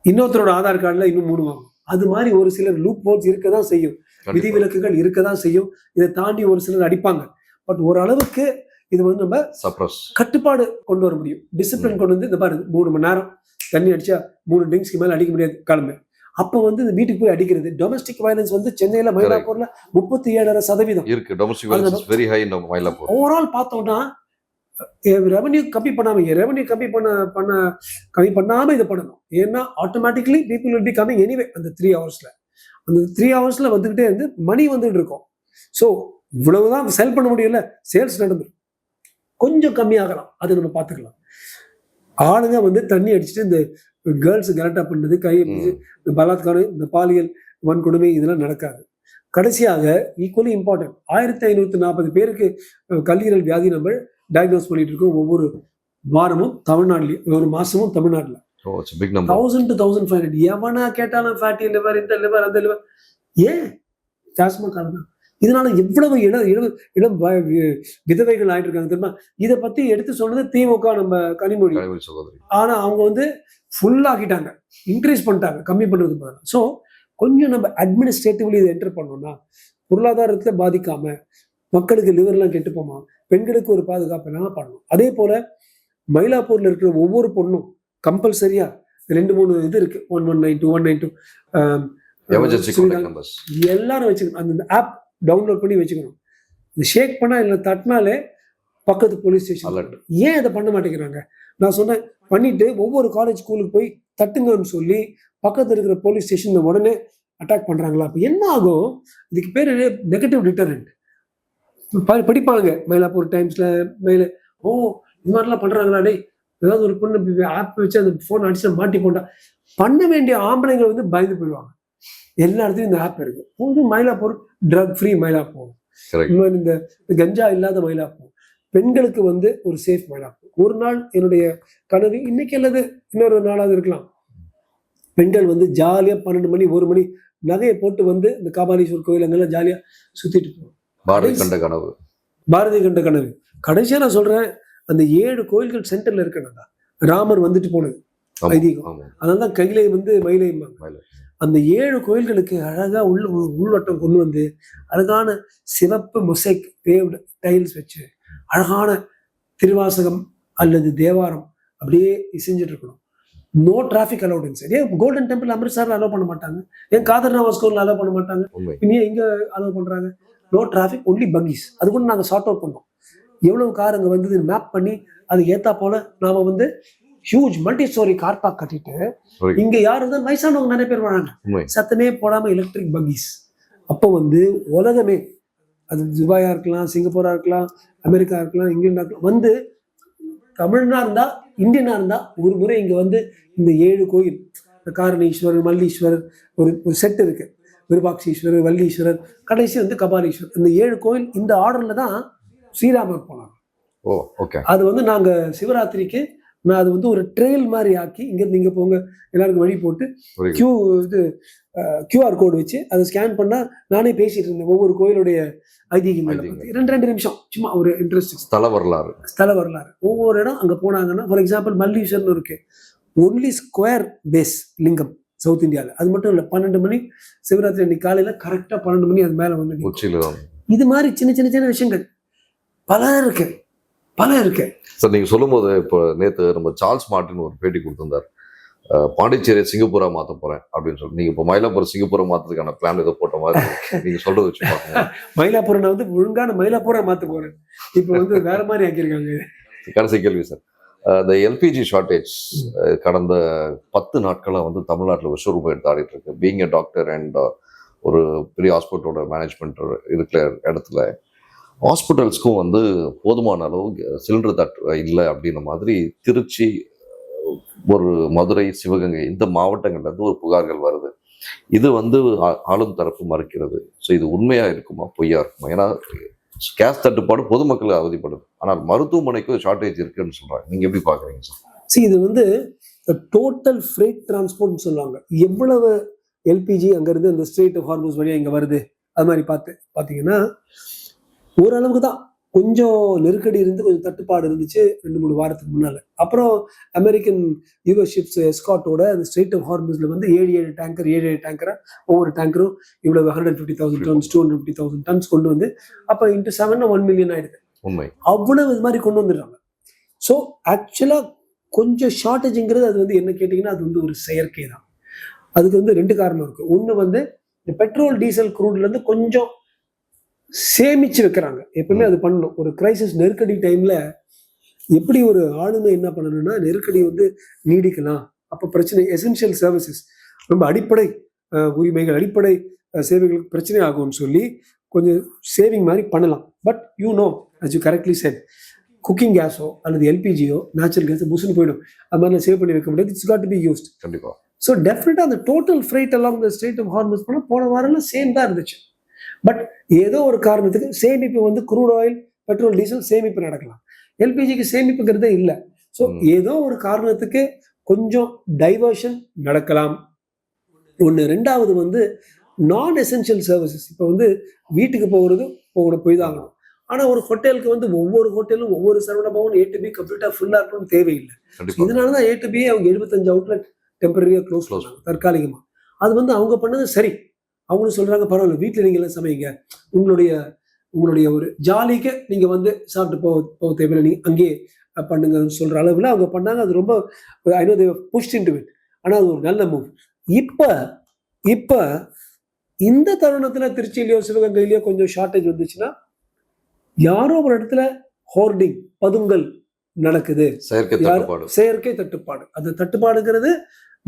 இன்னொருத்தரோட ஆதார் கார்டுல இன்னும் 3 வாங்கும். அது மாதிரி ஒரு சிலர் லூப் ஹோல்ஸ் இருக்கதான் செய்யும், விதிவிலக்குகள் இருக்கதான் செய்யும். இதை தாண்டி ஒரு சிலர் அடிப்பாங்க. பட் ஓரளவுக்கு இது வந்து நம்ம கட்டுப்பாடு கொண்டு வர முடியும், டிசிப்ளின் கொண்டு வந்து. இந்த பாருங்க 3 மணி நேரம் தண்ணி அடிச்சா 3 ட்ரிங்க்ஸ்க்கு மேல அடிக்க முடியாது கிளம்பு. அப்ப வந்து இந்த வீட்டுக்கு போய் அடிக்கிறது. டொமஸ்டிக் வயலன்ஸ் வந்து சென்னையில மயிலாப்பூர்ல 37% இருக்கு. டொமஸ்டிக் வயலன்ஸ் வெரி ஹை இன் மயிலாப்பூர். ஓவரால் பார்த்தோம்னா ரெவன்யூ கம்மி பண்ணாம இதை பண்ணணும். ஏன்னா automatically people will be coming anyway. அந்த 3 ஹவர்ஸ்ல வந்துகிட்டே இருந்து மணி வந்துட்டு இருக்கும். ஸோ இவ்வளவுதான் செல் பண்ண முடியல, சேல்ஸ் நடந்து கொஞ்சம் கம்மியாகலாம், அது நம்ம பார்த்துக்கலாம். ஆளுங்க வந்து தண்ணி அடிச்சுட்டு இந்த கேர்ள்ஸ் கரெக்டா பண்றது, கை இந்த பலாத்காரம், இந்த பாலியல் வன்கொடுமை இதெல்லாம் நடக்காது. கடைசியாக ஈக்குவலி இம்பார்ட்டன்ட் 1540 பேருக்கு கல்லீரல் வியாதி நம்ம டயக்னோஸ் பண்ணிட்டு இருக்கோம் ஒவ்வொரு வாரமும் தமிழ்நாட்டிலேயே, ஒரு மாசமும் தமிழ்நாட்டில் 1000 to 1500. எவனா கேட்டாலும் ஃபேட்டி லிவர், இந்த லிவர், அந்த லிவர். ஏன் டாஸ்மாக் தான் இதனால எவ்வளவு இளம் விதவைகள் ஆயிட்டு இருக்காங்க தெரியுமா? இதை பத்தி எடுத்து சொன்னது திமுக நம்ம கனிமொழி சகோதரி. ஆனா அவங்க வந்து ஃபுல் ஆக்கிட்டாங்க, இன்க்ரீஸ் பண்ணிட்டாங்க, கம்மி பண்றது பதிலா. ஸோ கொஞ்சம் நம்ம அட்மினிஸ்ட்ரேட்டிவ்லி இதை என்டர் பண்ணோம்னா பொருளாதாரத்துல பாதிக்காம மக்களுக்கு லிவர்லாம் கெட்டு போமா, பெண்களுக்கு ஒரு பாதுகாப்பு எல்லாம் பண்ணணும். அதே போல மயிலாப்பூர்ல இருக்கிற ஒவ்வொரு பொண்ணும் கம்பல்சரியா 2-3 இது இருக்கு, 1192 192 எமர்ஜென்சி கான்டாக்ட் நம்பர்ஸ் எல்லாரும் வச்சுக்கணும். அந்த ஆப் டவுன்லோட் பண்ணி வச்சுக்கணும். இந்த ஷேக் பண்ணா இல்லை தட்டினாலே பக்கத்து போலீஸ் ஸ்டேஷன் அலர்ட். ஏன் அதை பண்ண மாட்டேங்கிறாங்க? நான் சொன்னேன் பண்ணிட்டு ஒவ்வொரு காலேஜ் ஸ்கூலுக்கு போய் தட்டுங்கன்னு சொல்லி பக்கத்துல இருக்கிற போலீஸ் ஸ்டேஷன் உடனே அட்டாக் பண்றாங்களா? அப்ப என்ன ஆகும்? இதுக்கு பேரு நெகட்டிவ் டிட்டரண்ட். படிப்பாங்க மயிலாப்பூர் டைம்ஸ்ல ஓ இது மாதிரிலாம் பண்றாங்களா, டே ஏதாவது ஒரு பொண்ணு ஆப் வச்சு அந்த போன் அடிச்சு மாட்டி போட்டா பண்ண வேண்டிய ஆம்பளைங்க வந்து பயந்து போயிடுவாங்க. எல்லா இடத்துலையும் இந்த ஆப் இருக்கு. மயிலாப்பூர் ட்ரக் ஃப்ரீ மயிலாப்பூர், இந்த கஞ்சா இல்லாத மயிலாப்பூர், பெண்களுக்கு வந்து ஒரு சேஃப் மயிலாப்பூர். ஒரு நாள் என்னுடைய கனவு, இன்னைக்கு அல்லது இன்னொரு நாளாவது இருக்கலாம், பெண்கள் வந்து ஜாலியா 12 மணி 1 மணி நகையை போட்டு வந்து இந்த காபாலீஸ்வர் கோயில் அங்கெல்லாம் ஜாலியா சுத்திட்டு போவோம். பாரதி கண்ட கனவு, பாரதி கண்ட கனவு. கடைசியா நான் சொல்றேன், அந்த 7 கோயில்கள் சென்டர்ல இருக்கணும்டா. ராமர் வந்துட்டு போனது ஐதீகம், அதனால்தான் கையிலே வந்து மயிலை. அந்த 7 கோயில்களுக்கு அழகா உள்வட்டம் கொண்டு வந்து அழகான சிவப்பு மொசைக் பேவ்டு டைல்ஸ் வச்சு அழகான திருவாசகம் அல்லது தேவாரம் அப்படியே இசைஞ்சிட்டு இருக்கணும். No traffic allowance. ஏன் கோல்டன் டெம்பிள் அமிர்த்சர்ல அலோவ் பண்ண மாட்டாங்க? ஏன் காதர் நவாஸ் கோயில்ல அலோவ் பண்ண மாட்டாங்க? இனியே இங்க அலோவ் பண்றாங்க. No traffic, only buggies. அது கூட நாங்க சார்ட் அவுட் பண்ணோம். எவ்வளவு கார் அங்க வந்து மேப் பண்ணி அது ஏத்தா போல நாம வந்து huge multi story car park கட்டிட்டு இங்க யாரு இருந்தாலும் வயசானவங்க நிறைய பேர் வராங்க, சத்தமே போடாம எலக்ட்ரிக் பக்கீஸ். அப்போ வந்து உலகமே, அது துபாயா இருக்கலாம், சிங்கப்பூரா இருக்கலாம், அமெரிக்கா இருக்கலாம், இங்கிலாண்டா இருக்கலாம், வந்து தமிழ்னா இருந்தா இந்தியனா இருந்தா ஒரு முறை இங்க வந்து இந்த 7 கோயில், காரணீஸ்வரர், மல்லீஸ்வரர், ஒரு செட் இருக்கு, விருபாட்சீஸ்வரர், வல்லீஸ்வரர், கடைசி வந்து கபாலீஸ்வரர். இந்த 7 கோயில் இந்த ஆர்டர்ல தான் ஸ்ரீராமர் போனாங்க. அது வந்து நாங்க சிவராத்திரிக்கு நான் அது வந்து ஒரு ட்ரெயில் மாதிரி ஆக்கி இங்கிருந்து இங்க போங்க எல்லாருக்கும் வழி போட்டு கியூஆர் கோடு வச்சு அதை ஸ்கேன் பண்ணா நானே பேசிட்டு இருந்தேன் ஒவ்வொரு கோயிலுடைய ஐதீகங்கள். 2 நிமிஷம் சும்மா ஒரு இன்ட்ரெஸ்ட். ஸ்தல வரலாறு ஒவ்வொரு இடம் அங்க போனாங்கன்னா, ஃபார் எக்ஸாம்பிள் மல்லீஸ்வரன் இருக்கு, ஒன்லி ஸ்கொயர் பேஸ் லிங்கம் சவுத் இந்தியாவில். அது மட்டும் இல்லை, 12 மணி சிவராத்திரி அன்னைக்கு காலையில கரெக்டா 12 மணி அது மேல வந்து இது மாதிரி சின்ன சின்ன சின்ன விஷயங்கள் பல இருக்கு. சார் நீங்க சொல்லும் போது இப்போ நேற்று நம்ம சார்ல்ஸ் மார்டின் ஒரு பேட்டி கொடுத்திருந்தார், பாண்டிச்சேரி சிங்கப்பூரா மாத்த போறேன் அப்படின்னு சொல்லி. நீங்க இப்போ மயிலாப்பூர் சிங்கப்பூரா மாத்துறதுக்கான பிளான் ஏதோ போட்ட மாதிரி நீங்க சொல்றது வச்சு பாருங்க. மயிலாப்பூரை நான் வந்து ஒழுங்கான மயிலாப்பூரா மாத்த போறேன், இப்போ வந்து வேற மாதிரி ஆக்கியிருக்காங்க. கடைசி கேள்வி சார், இந்த எல்பிஜி ஷார்டேஜ் கடந்த 10 நாட்களா வந்து தமிழ்நாட்டில் விஸ்வரூபம் எடுத்து ஆடிட்டு இருக்கு. பீயிங் எ டாக்டர் அண்ட் ஒரு பெரிய ஹாஸ்பிட்டலோட மேனேஜ்மெண்ட் இருக்கிற இடத்துல ஹாஸ்பிட்டல்ஸ்க்கும் வந்து போதுமான அளவு சிலிண்டர் தட்டு இல்லை அப்படின்ற மாதிரி திருச்சி, ஒரு மதுரை, சிவகங்கை இந்த மாவட்டங்கள்ல இருந்து ஒரு புகார்கள் வருது. இது வந்து ஆளும் தரப்பு மறுக்கிறது. ஸோ இது உண்மையா இருக்குமா பொய்யா இருக்குமா? ஏன்னா கேஸ் தட்டுப்பாடு பொதுமக்கள் அவதிப்படுது, ஆனால் மருத்துவமனைக்கு ஷார்டேஜ் இருக்குன்னு சொல்றாங்க. நீங்க எப்படி பாக்குறீங்க சார்? இது வந்து டோட்டல் ஃப்ரைட் டிரான்ஸ்போர்ட்னு சொல்லுவாங்க. எவ்வளவு எல்பிஜி அங்கிருந்து அந்த ஸ்ட்ரெய்ட் ஆஃப் ஹார்மோஸ் வழியா இங்க வருது, அது மாதிரி பாத்தீங்கன்னா ஓரளவுக்கு தான் கொஞ்சம் நெருக்கடி இருந்து கொஞ்சம் தட்டுப்பாடு இருந்துச்சு 2-3 வாரத்துக்கு முன்னால. அப்புறம் அமெரிக்கன் யுஎஸ் ஷிப்ஸ் எஸ்காட்டோட அந்த ஸ்ட்ரெய்ட் ஆஃப் ஹார்மஸ்ல வந்து 7 டேங்கரா ஒவ்வொரு டேங்கரும் இவ்வளவு 150,000 டன்ஸ் 250,000 டன்ஸ் கொண்டு வந்து அப்ப இன்ட்டு 7 1 மில்லியன் ஆயிடுது. அவ்வளவு இது மாதிரி கொண்டு வந்துடுறாங்க. ஸோ ஆக்சுவலா கொஞ்சம் ஷார்டேஜ்ங்கிறது அது வந்து என்ன கேட்டீங்கன்னா அது வந்து ஒரு செயற்கை தான். அதுக்கு வந்து 2 காரணம் இருக்கு. ஒண்ணு வந்து இந்த பெட்ரோல் டீசல் க்ரூட்ல இருந்து கொஞ்சம் சேமிச்சு வைக்கிறாங்க. எப்பவுமே அது பண்ணணும். ஒரு கிரைசிஸ் நெருக்கடி டைம்ல எப்படி ஒரு ஆளுமை என்ன பண்ணணும்னா, நெருக்கடி வந்து நீடிக்கலாம், அப்ப பிரச்சனை, எசென்ஷியல் சர்வீசஸ், ரொம்ப அடிப்படை உரிமைகள், அடிப்படை சேவைகளுக்கு பிரச்சனை ஆகும்னு சொல்லி கொஞ்சம் சேவிங் மாதிரி பண்ணலாம். But as you correctly said, cooking கேஸோ அல்லது எல்பிஜியோ நேச்சுரல் கேஸ் புஷ்னு போயிடும். அது மாதிரி சேவ் பண்ணி வைக்க முடியாது. It's got to be used. கண்டிப்பா. ஸோ டெஃபினட்டா அந்த total freight along the strait of Hormuz போன வாரம்லாம் சேம் தான் இருந்துச்சு. பட் ஏதோ ஒரு காரணத்துக்கு சேமிப்பு வந்து க்ரூட் ஆயில், பெட்ரோல், டீசல் சேமிப்பு நடக்கலாம். எல்பிஜிக்கு சேமிப்புங்கிறதே இல்லை. ஸோ ஏதோ ஒரு காரணத்துக்கு கொஞ்சம் டைவர்ஷன் நடக்கலாம். ஒன்று. 2வது வந்து நான் எசென்ஷியல் சர்வீசஸ் இப்போ வந்து வீட்டுக்கு போய் தான் ஆகணும். ஆனால் ஒரு ஹோட்டலுக்கு வந்து ஒவ்வொரு ஹோட்டலும் ஒவ்வொரு சரவணபாவும் A to B கம்ப்ளீட்டாக ஃபுல்லாக இருக்கணும்னு தேவையில்லை. இதனால தான் A to B அவங்க 75 அவுட்லெட் டெம்பரரியாக க்ளோஸ் பண்ணுறாங்க தற்காலிகமாக. அது வந்து அவங்க பண்ணது சரி. அவங்களும் சொல்கிறாங்க பரவாயில்ல, வீட்டில் நீங்களாம் சமைங்க, உங்களுடைய ஒரு ஜாலிக்கு நீங்கள் வந்து சாப்பிட்டு போக தேவையில்லை, நீங்கள் அங்கேயே பண்ணுங்கன்னு சொல்கிற அளவில் அவங்க பண்ணாங்க. அது ரொம்ப I know they pushed into it. ஆனால் அது ஒரு நல்ல மூவ். இப்போ இந்த தருணத்தில் திருச்சியிலையோ சிவகங்கையிலையோ கொஞ்சம் ஷார்ட்டேஜ் வந்துச்சுன்னா யாரோ ஒரு இடத்துல ஹோர்டிங் பதுங்கல் நடக்குது, செயற்கை தட்டுப்பாடு. அந்த தட்டுப்பாடுங்கிறது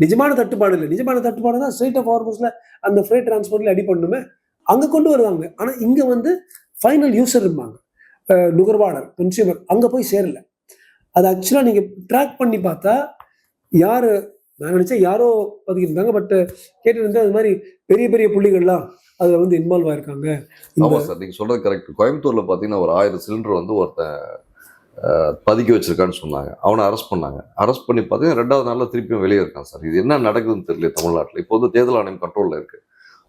நிஜமான தட்டுப்பாடு இல்லை. நிஜமான தட்டுப்பாடு தான் ஸ்ட்ரெயிட் ஆஃப் ஹார்மோஸ்ல அந்த ஃப்ரைட் டிரான்ஸ்போர்ட்ல அடி பண்ணுமே அங்க கொண்டு வருவாங்க. ஆனா இங்க வந்து ஃபைனல் யூசர் இருப்பாங்க, நுகர்வாளர் கன்சியூமர் அங்க போய் சேரல. அது ஆக்சுவலா நீங்க ட்ராக் பண்ணி பார்த்தா யாரு, நான் நினைச்சேன் யாரோ பதுக்கிருந்தாங்க, பட் கேட்டு அது மாதிரி பெரிய பெரிய புள்ளிகள்லாம் அதுல வந்து இன்வால்வ் ஆயிருக்காங்க. ஆமா சார், நீங்க சொல்றது கரெக்ட். கோயம்புத்தூர்ல பாத்தீங்கன்னா ஒரு 1000 சிலிண்டர் வந்து ஒருத்தன் பதுக்கி வச்சிருக்கான்னு சொன்னாங்க. அவனை அரெஸ்ட் பண்ணாங்க. அரெஸ்ட் பண்ணி பார்த்தீங்கன்னா 2வது நாள்ல திருப்பியும் வெளியே இருக்கான் சார். இது என்ன நடக்குதுன்னு தெரியல தமிழ்நாட்டில். இப்போ வந்து தேர்தல் ஆணையம் கண்ட்ரோல்ல இருக்கு.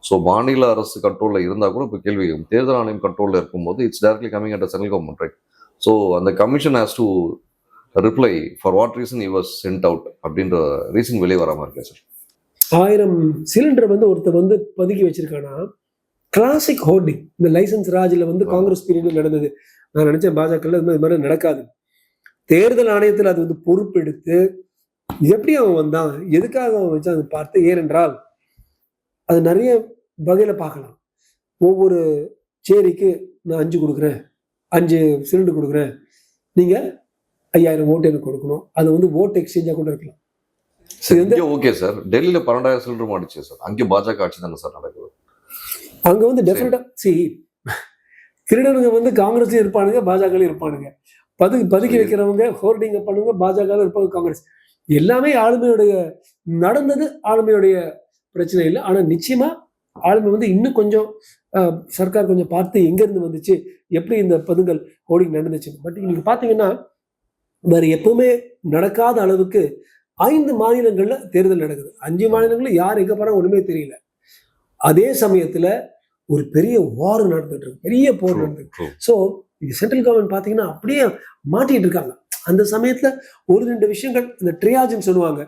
ஸோ மாநில அரசு கண்ட்ரோல்ல இருந்தா கூட இப்போ கேள்வி தேர்தல் ஆணையம் கண்ட்ரோல்ல இருக்கும்போது it's directly coming at central government, right? So அந்த commission has to reply for what reason he was sent out அப்படின்ற ரீசன் வெளியே வராமல் இருக்கேன் சார். 1000 சிலிண்டர் வந்து ஒருத்தர் வந்து பதுக்கி வச்சிருக்கானா, கிளாசிக் ஹோர்டிங். இந்த லைசன்ஸ் ராஜில் வந்து காங்கிரஸ் பீரியட்ல நடந்தது. நான் நினைச்சேன் பாஜக இது மாதிரி நடக்காது. தேர்தல் ஆணையத்தில் அது வந்து பொறுப்பெடுத்து எப்படி அவன் வந்தான், எதுக்காக அவன் வச்சான் அதை பார்த்து, ஏனென்றால் அது நிறைய வகையில பார்க்கலாம். ஒவ்வொரு சேரிக்கு நான் 5 கொடுக்குறேன், 5 சிலிண்டர் கொடுக்குறேன், நீங்க 5000 ஓட்டு எனக்கு கொடுக்கணும். அது வந்து ஓட்டு எக்ஸ்சேஞ்சா கூட இருக்கலாம். ஓகே சார், டெல்லியில 12000 சிலிண்டர் மாடிச்சு சார். அங்கே பாஜக ஆட்சி தானே சார் நடக்குது. அங்க வந்து டெஃபினட்டா திருடனுங்க வந்து காங்கிரஸ்லயும் இருப்பானுங்க, பாஜகலயும் இருப்பானுங்க. பதுக்கி வைக்கிறவங்க ஹோர்டிங் பண்ணுங்க, பாஜக இருப்பாங்க, காங்கிரஸ். எல்லாமே ஆளுமையுடைய நடந்தது, ஆளுமையுடைய பிரச்சனை இல்லை. ஆனா நிச்சயமா ஆளுமை வந்து இன்னும் கொஞ்சம் சர்க்கார் கொஞ்சம் பார்த்து எங்க இருந்து வந்துச்சு, எப்படி இந்த பதுங்கல் ஹோர்டிங் நடந்துச்சு. பட் நீங்க பாத்தீங்கன்னா வேற எப்பவுமே நடக்காத அளவுக்கு 5 மாநிலங்கள்ல தேர்தல் நடக்குது. 5 மாநிலங்கள்ல யார் எங்க போறாங்க ஒண்ணுமே தெரியல. அதே சமயத்துல ஒரு பெரிய வார் நடந்துட்டு இருக்கு, பெரிய போர் நடந்துட்டு. ஸோ சென்ட்ரல் கவர்மெண்ட் பாத்தீங்கன்னா அப்படியே மாட்டிட்டு இருக்காங்க. அந்த சமயத்துல ஒரு 2 விஷயங்கள், இந்த ட்ரியாஜ்னு சொல்லுவாங்க,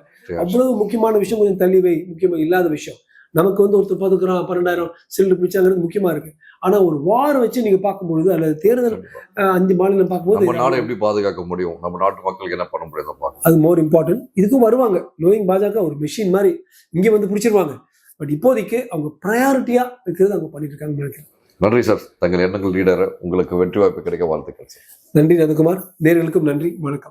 அவ்வளவு முக்கியமான விஷயம் கொஞ்சம் தள்ளி வை, முக்கியமா இல்லாத விஷயம். நமக்கு வந்து ஒருத்தர் 12,000 சிலிண்டர் பிடிச்சாங்கிறது முக்கியமா இருக்கு. ஆனா ஒரு வார் வச்சு நீங்க பார்க்கும்பொழுது அல்லது தேர்தல் 5 மாநிலம் பார்க்கும்போது நாடு எப்படி பாதுகாக்க முடியும், நம்ம நாட்டு மக்களுக்கு என்ன பண்ண முடியும், அது மோர் இம்பார்ட்டன்ட். இதுக்கும் வருவாங்க. நோயிங் பாஜக ஒரு மிஷின் மாதிரி இங்க வந்து பிடிச்சிருவாங்க. பட் இப்போதைக்கு அவங்க ப்ரையாரிட்டியா இருக்கிறது அவங்க பண்ணிட்டு இருக்காங்கன்னு நினைக்கிறேன். நன்றி சார், தங்கள் எண்ணங்கள் லீடர். உங்களுக்கு வெற்றி வாய்ப்பு கிடைக்க வாழ்த்துக்கள் சார். நன்றி நந்தகுமார். நேயர்களுக்கும் நன்றி, வணக்கம்.